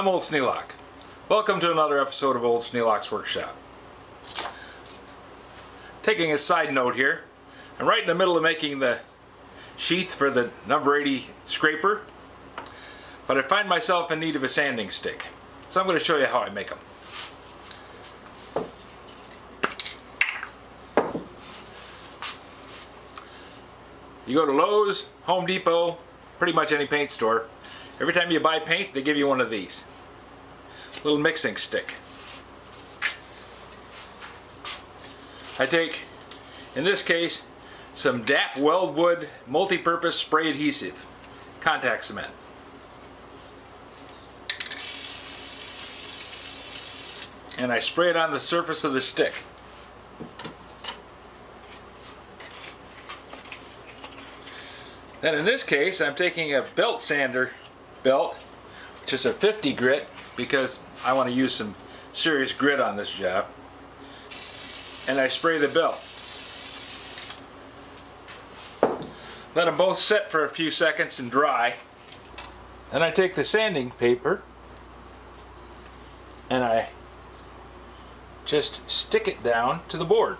I'm Old Sneelock. Welcome to another episode of Old Sneelock's Workshop. Taking a side note here, I'm right in the middle of making the sheath for the number 80 scraper, but I find myself in need of a sanding stick. So I'm going to show you how I make them. You go to Lowe's, Home Depot, pretty much any paint store. Every time you buy paint, they give you one of these. Little mixing stick. I take, in this case, some DAP Weldwood multi-purpose spray adhesive, contact cement. And I spray it on the surface of the stick. Then in this case, I'm taking a belt sander belt, which is a 50 grit, because I want to use some serious grit on this job. And I spray the belt. Let them both set for a few seconds and dry. Then I take the sanding paper and I just stick it down to the board.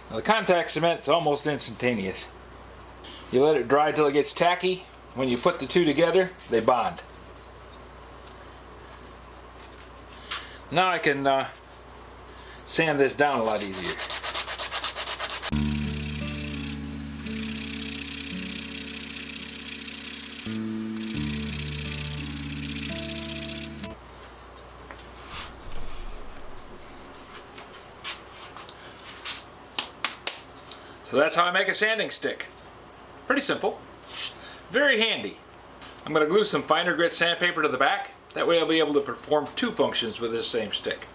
Now the contact cement is almost instantaneous. You let it dry till it gets tacky. When you put the two together, they bond. Now I can sand this down a lot easier. So that's how I make a sanding stick. Pretty simple. Very handy. I'm going to glue some finer grit sandpaper to the back. That way I'll be able to perform two functions with this same stick.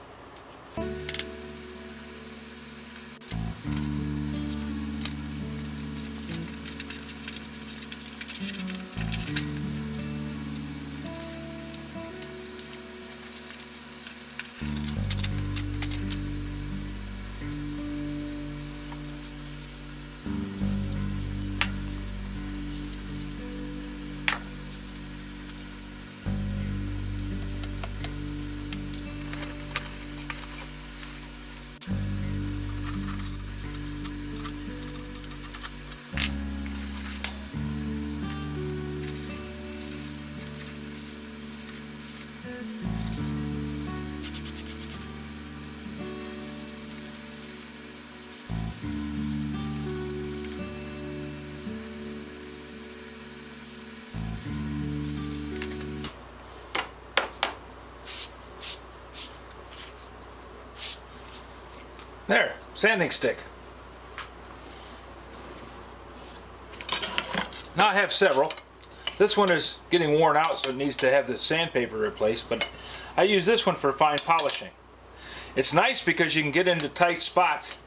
There, sanding stick. Now I have several. This one is getting worn out, so it needs to have the sandpaper replaced, but I use this one for fine polishing. It's nice because you can get into tight spots,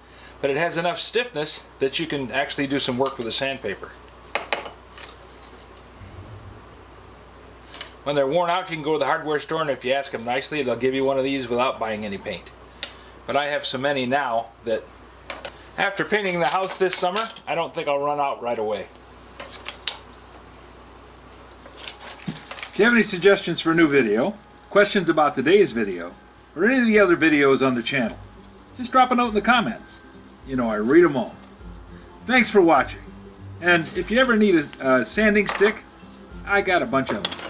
but it has enough stiffness that you can actually do some work with the sandpaper. When they're worn out, you can go to the hardware store, and if you ask them nicely, they'll give you one of these without buying any paint. But I have so many now that after painting the house this summer, I don't think I'll run out right away. If you have any suggestions for a new video, questions about today's video, or any of the other videos on the channel, just drop a note in the comments. You know I read them all. Thanks for watching. And if you ever need a sanding stick, I got a bunch of them.